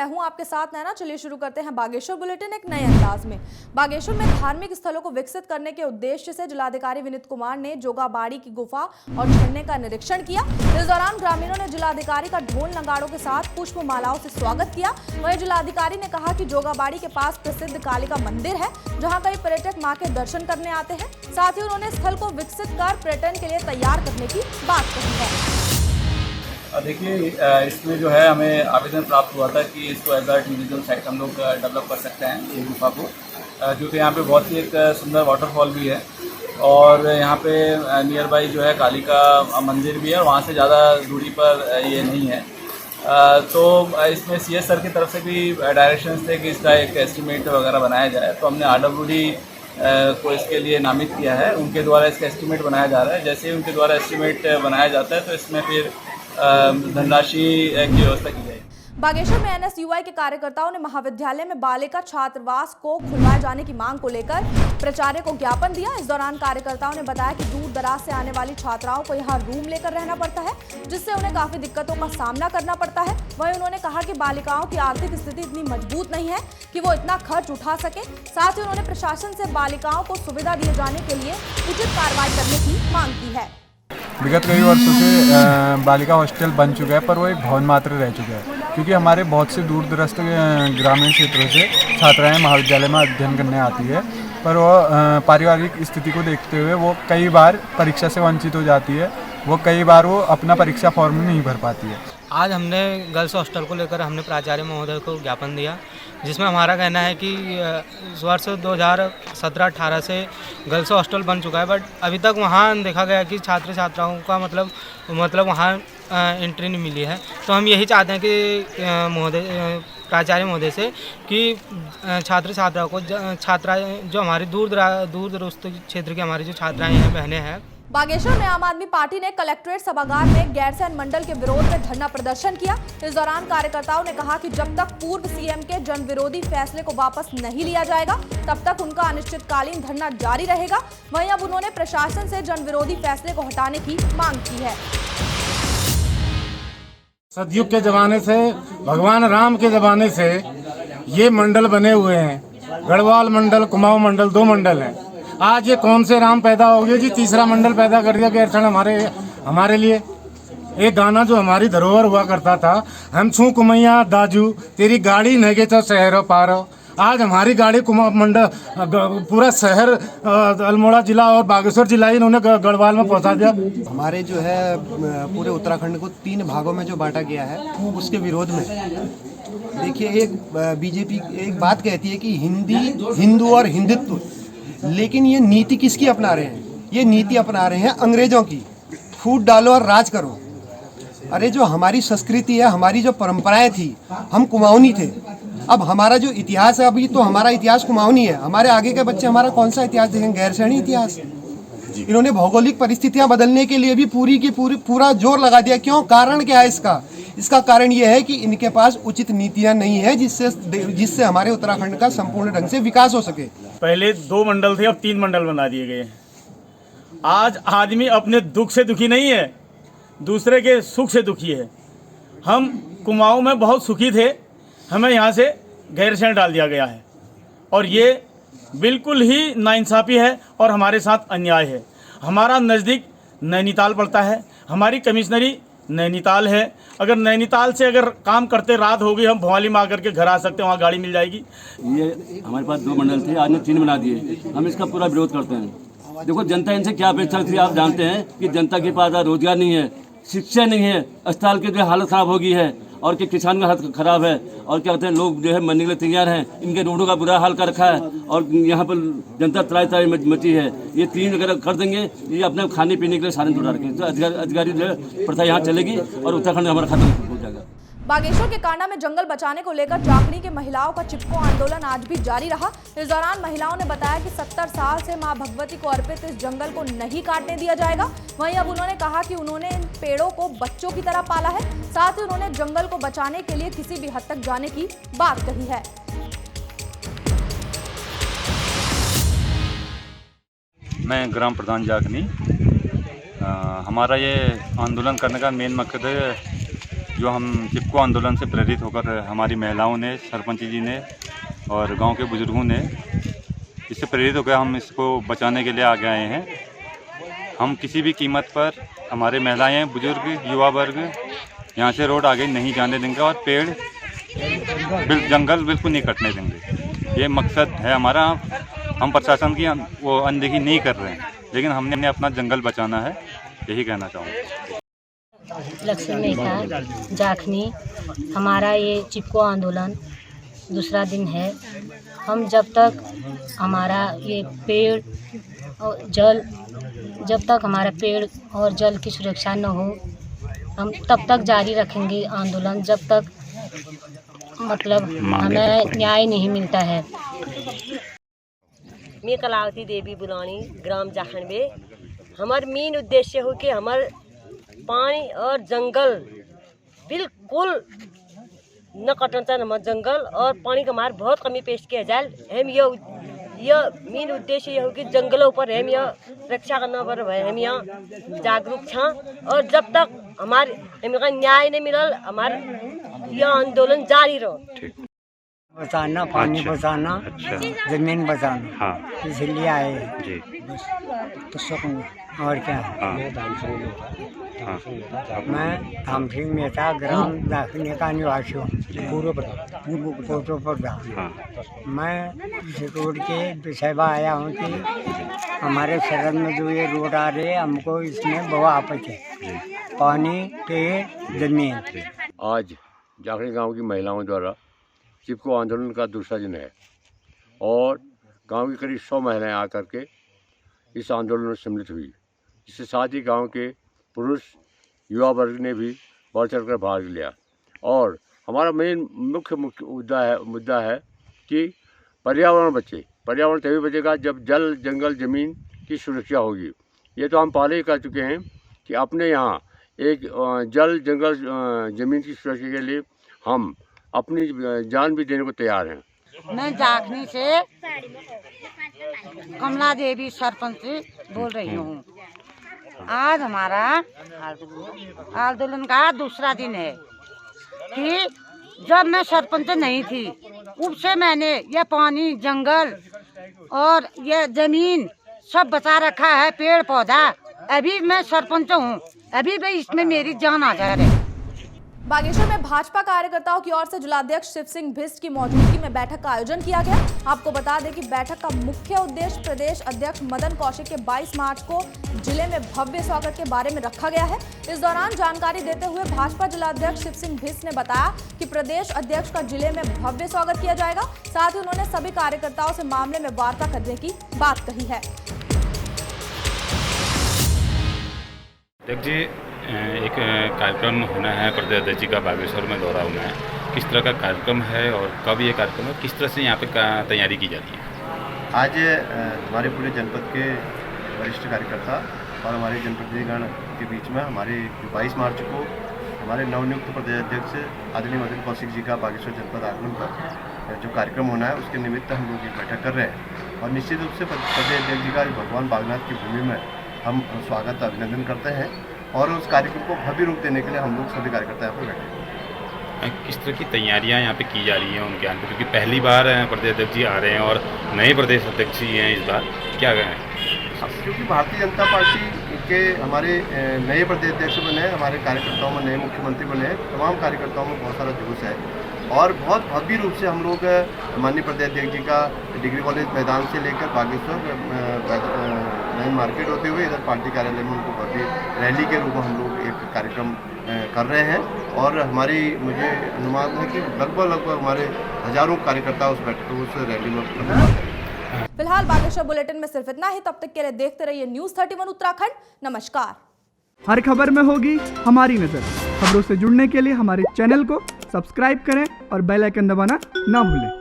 मैं हूं आपके साथ नैना। चलिए शुरू करते हैं बागेश्वर बुलेटिन एक नए अंदाज में। बागेश्वर में धार्मिक स्थलों को विकसित करने के उद्देश्य से जिलाधिकारी विनीत कुमार ने जोगाबाड़ी की गुफा और झरने का निरीक्षण किया। इस दौरान ग्रामीणों ने जिलाधिकारी का ढोल नगाड़ों के साथ पुष्प मालाओं से स्वागत किया। वहीं जिलाधिकारी ने कहा कि जोगाबाड़ी के पास प्रसिद्ध कालिका मंदिर है, जहाँ कई पर्यटक मां के दर्शन करने आते हैं। साथ ही उन्होंने स्थल को विकसित कर पर्यटन के लिए तैयार करने की बात कही है। देखिए, इसमें जो है हमें आवेदन प्राप्त हुआ था कि इसको एज अ टूरिज्म साइट हम लोग डेवलप कर सकते हैं ये गुफा को, जो कि यहाँ पे बहुत ही एक सुंदर वाटरफॉल भी है और यहाँ पे नियर बाई जो है कालिका मंदिर भी है, वहाँ से ज़्यादा दूरी पर ये नहीं है। तो इसमें सीएस सर की तरफ से भी डायरेक्शंस थे कि इसका एक एस्टिमेट वगैरह बनाया जाए, तो हमने RWD को इसके लिए नामित किया है। उनके द्वारा इसका एस्टिमेट बनाया जा रहा है। जैसे ही उनके द्वारा एस्टिमेट बनाया जाता है तो इसमें फिर धनराशि की व्यवस्था की जाएगी। बागेश्वर में NSUI के कार्यकर्ताओं ने महाविद्यालय में बालिका छात्रावास को खुलवाए जाने की मांग को लेकर प्राचार्य को ज्ञापन दिया। इस दौरान कार्यकर्ताओं ने बताया कि दूर दराज से आने वाली छात्राओं को यहाँ रूम लेकर रहना पड़ता है, जिससे उन्हें काफी दिक्कतों का सामना करना पड़ता है। वहीं उन्होंने कहा कि बालिकाओं की आर्थिक स्थिति इतनी मजबूत नहीं है कि वो इतना खर्च उठा सके। साथ ही उन्होंने प्रशासन से बालिकाओं को सुविधा दिए जाने के लिए उचित कार्रवाई करने की मांग की है। विगत कई वर्षों से बालिका हॉस्टल बन चुका है, पर वो एक भवन मात्र रह चुका है, क्योंकि हमारे बहुत से दूर दराज ग्रामीण क्षेत्रों से छात्राएं महाविद्यालय में अध्ययन करने आती है, पर वो पारिवारिक स्थिति को देखते हुए वो कई बार परीक्षा से वंचित हो जाती है। वो कई बार वो अपना परीक्षा फॉर्म नहीं भर पाती है। आज हमने गर्ल्स हॉस्टल को लेकर हमने प्राचार्य महोदय को ज्ञापन दिया, जिसमें हमारा कहना है कि इस वर्ष 2017-18 से गर्ल्स हॉस्टल बन चुका है, बट अभी तक वहाँ देखा गया कि छात्र छात्राओं का मतलब वहाँ एंट्री नहीं मिली है। तो हम यही चाहते हैं कि प्राचार्य महोदय से कि छात्र छात्राओं को जो हमारी दूर दराज क्षेत्र की हमारी जो छात्राएँ हैं, बहनें हैं। बागेश्वर में आम आदमी पार्टी ने कलेक्ट्रेट सभागार में गैरसैंण मंडल के विरोध में धरना प्रदर्शन किया। इस दौरान कार्यकर्ताओं ने कहा कि जब तक पूर्व सीएम के जन विरोधी फैसले को वापस नहीं लिया जाएगा, तब तक उनका अनिश्चितकालीन धरना जारी रहेगा। वहीं अब उन्होंने प्रशासन से जन विरोधी फैसले को हटाने की मांग की है। सतयुग के जमाने से, भगवान राम के जमाने से ये मंडल बने हुए हैं। गढ़वाल मंडल, कुमाऊं मंडल, 2 मंडल हैं। आज ये कौन से राम पैदा हो गए जी? तीसरा मंडल पैदा कर दिया गैरसैंण हमारे लिए। एक गाना जो हमारी धरोहर हुआ करता था, हम छू कुमैया दाजू तेरी गाड़ी नगे तो शहरों पारो। आज हमारी गाड़ी मंडल पूरा शहर अल्मोड़ा जिला और बागेश्वर जिला ही इन्होंने गढ़वाल में पहुंचा दिया। हमारे जो है पूरे उत्तराखंड को 3 भागों में जो बांटा गया है, उसके विरोध में देखिए, एक बीजेपी एक बात कहती है कि हिंदू और हिंदुत्व, लेकिन ये नीति किसकी अपना रहे हैं? ये नीति अपना रहे हैं अंग्रेजों की। फूट डालो और राज करो। अरे जो हमारी संस्कृति है, हमारी जो परंपराएं थी, हम कुमाऊनी थे। अब हमारा जो इतिहास है, अभी तो हमारा इतिहास कुमाऊनी है। हमारे आगे के बच्चे हमारा कौन सा इतिहास देखेंगे? गैरसैणी इतिहास। इन्होंने भौगोलिक परिस्थितियां बदलने के लिए भी पूरा जोर लगा दिया। क्यों? कारण क्या है इसका कारण यह है कि इनके पास उचित नीतियां नहीं है, जिससे हमारे उत्तराखंड का संपूर्ण ढंग से विकास हो सके। पहले 2 मंडल थे, अब 3 मंडल बना दिए गए। आज आदमी अपने दुख से दुखी नहीं है, दूसरे के सुख से दुखी है। हम कुमाऊं में बहुत सुखी थे, हमें यहाँ से गैरसैंण डाल दिया गया है और ये बिल्कुल ही नाइंसाफ़ी है और हमारे साथ अन्याय है। हमारा नज़दीक नैनीताल पड़ता है, हमारी कमिश्नरी नैनीताल है। अगर नैनीताल से अगर काम करते रात होगी, हम भोपाली में आकर के घर आ सकते हैं, वहाँ गाड़ी मिल जाएगी। ये हमारे पास 2 मंडल थे, आज ने 3 बना दिए। हम इसका पूरा विरोध करते हैं। देखो, जनता इनसे क्या अपेक्षा थी? आप जानते हैं कि जनता के पास रोजगार नहीं है, शिक्षा नहीं है, अस्पताल की जो हालत ख़राब हो गई है और कि किसान का हालत ख़राब है और क्या कहते हैं, लोग जो है मरने के लिए तैयार हैं। इनके रोडों का बुरा हाल कर रखा है और यहाँ पर जनता त्राई मची है। ये 3 अगर कर देंगे, ये अपने खाने पीने के लिए साधन जुटा रखें, तो अधिकारी प्रथा यहाँ चलेगी और उत्तराखंड हमारा खत्म हो जाएगा। बागेश्वर के कांडा में जंगल बचाने को लेकर जाखड़ी के महिलाओं का चिपको आंदोलन आज भी जारी रहा। इस दौरान महिलाओं ने बताया कि 70 साल से मां भगवती को अर्पित इस जंगल को नहीं काटने दिया जाएगा। वहीं अब उन्होंने कहा कि उन्होंने इन पेड़ों को बच्चों की तरह पाला है। साथ ही उन्होंने जंगल को बचाने के लिए किसी भी हद तक जाने की बात कही है। मैं ग्राम प्रधान जाखनी। हमारा ये आंदोलन करने का मेन मकसद है जो हम चिपको आंदोलन से प्रेरित होकर हमारी महिलाओं ने, सरपंच जी ने और गांव के बुजुर्गों ने इससे प्रेरित होकर हम इसको बचाने के लिए आगे आए हैं। हम किसी भी कीमत पर हमारे महिलाएं, बुजुर्ग, युवा वर्ग यहाँ से रोड आगे नहीं जाने देंगे और पेड़ जंगल बिल्कुल नहीं कटने देंगे। ये मकसद है हमारा। हम प्रशासन की वो अनदेखी नहीं कर रहे हैं, लेकिन हमने अपना जंगल बचाना है, यही कहना चाहूँगा। लक्ष्मी मेहता जाखनी, हमारा ये चिपको आंदोलन दूसरा दिन है। हम जब तक हमारा ये पेड़ और जल, जब तक हमारा पेड़ और जल की सुरक्षा न हो, हम तब तक जारी रखेंगे आंदोलन, जब तक मतलब हमें न्याय नहीं मिलता है। मैं कलावती देवी बुलानी, ग्राम जाखनबे। हमार मेन उद्देश्य हो कि हमार पानी और जंगल बिल्कुल न कटना चाहिए। हमारे जंगल और पानी का हमारे बहुत कमी पेश किया जाए। हम यह मेन उद्देश्य यह हो कि जंगलों पर हम यह रक्षा करना पर हम यहाँ जागरूक छा, और जब तक हमारे हमका न्याय नहीं मिलल, हमारे यह आंदोलन जारी रहो। बचाना, पानी बचाना, जमीन बचाना, हाँ, इसलिए आए जी। तो सकूँ और क्या। हाँ। मैं धामसिंह मेहता, ग्राम दाखिले का निवासी हूँ, पूर्व प्रधान। हाँ। मैं इस रोड के सेवा आया हूँ कि हमारे शहर में जो ये रोड आ रहे हैं, हमको इसमें बहुत आपत्ति है। पानी, पेड़, जमीन। आज जाखनी गांव की महिलाओं द्वारा चिपको आंदोलन का दूसरा दिन है और गांव की करीब 100 महिलाएं आकर के इस आंदोलन में सम्मिलित हुई। इसके साथ ही गांव के पुरुष, युवा वर्ग ने भी बढ़ चढ़ कर भाग लिया। और हमारा मेन मुख्य मुद्दा है कि पर्यावरण बचे। पर्यावरण तभी बचेगा जब जल, जंगल, ज़मीन की सुरक्षा होगी। ये तो हम पहले ही कह चुके हैं कि अपने यहाँ एक जल, जंगल, ज़मीन की सुरक्षा के लिए हम अपनी जान भी देने को तैयार हैं। मैं जाखनी से कमला देवी सरपंच बोल रही हूँ। आज हमारा आंदोलन का दूसरा दिन है कि जब मैं सरपंच नहीं थी, उब से मैंने ये पानी, जंगल और ये जमीन सब बचा रखा है, पेड़ पौधा। अभी मैं सरपंच हूँ, अभी भी इसमें मेरी जान आ जा रही है। बागेश्वर में भाजपा कार्यकर्ताओं की ओर से जिलाध्यक्ष शिव सिंह भिस्ट की मौजूदगी में बैठक का आयोजन किया गया। आपको बता दें कि बैठक का मुख्य उद्देश्य प्रदेश अध्यक्ष मदन कौशिक के 22 मार्च को जिले में भव्य स्वागत के बारे में रखा गया है। इस दौरान जानकारी देते हुए भाजपा जिलाध्यक्ष शिव सिंह भिस्ट ने बताया कि प्रदेश अध्यक्ष का जिले में भव्य स्वागत किया जाएगा। साथ ही उन्होंने सभी कार्यकर्ताओं से मामले में वार्ता करने की बात कही है। जी, एक कार्यक्रम होना है, प्रदेश अध्यक्ष जी का बागेश्वर में दौरा होना है। किस तरह का कार्यक्रम है और कब ये कार्यक्रम है, किस तरह से यहाँ पे तैयारी की जाती है? आज हमारे पूरे जनपद के वरिष्ठ कार्यकर्ता और हमारे जनप्रतिनिधिगण के बीच में हमारे 22 मार्च को हमारे नवनियुक्त प्रदेश अध्यक्ष आदरणीय मदन कौशिक जी का बागेश्वर जनपद आगमन पर जो कार्यक्रम होना है, उसके निमित्त हम लोग एक बैठक कर रहे हैं। और निश्चित रूप से प्रदेश अध्यक्ष जी का भगवान बागनाथ की भूमि में हम स्वागत, अभिनंदन करते हैं और उस कार्यक्रम को भव्य रूप देने के लिए हम लोग सभी कार्यकर्ता यहाँ पर बैठे हैं। किस तरह की तैयारियां यहाँ पे की जा रही हैं उनके आने पर, क्योंकि पहली बार प्रदेश अध्यक्ष जी आ रहे हैं और नए प्रदेश अध्यक्ष जी हैं इस बार, क्या कहें? क्योंकि भारतीय जनता पार्टी के हमारे नए प्रदेश अध्यक्ष बने, हमारे कार्यकर्ताओं में नए मुख्यमंत्री बने, तमाम कार्यकर्ताओं में बहुत सारा जोश है और बहुत भव्य रूप से हम लोग माननीय प्रदेश अध्यक्ष जी का डिग्री कॉलेज मैदान से लेकर बागेश्वर मेन मार्केट होते हुए इधर पार्टी कार्यालय में उनको भव्य रैली के रूप में हम लोग एक कार्यक्रम कर रहे हैं। और हमारी मुझे अनुमान है कि लगभग हमारे हजारों कार्यकर्ता उस रैली में करेंगे। फिलहाल बागेश्वर बुलेटिन में सिर्फ इतना ही। तब तक के लिए देखते रहिए न्यूज़ 31 उत्तराखंड। नमस्कार। हर खबर में होगी हमारी नजर। खबरों से जुड़ने के लिए हमारे चैनल को सब्सक्राइब करें और बेल आइकन दबाना ना भूलें।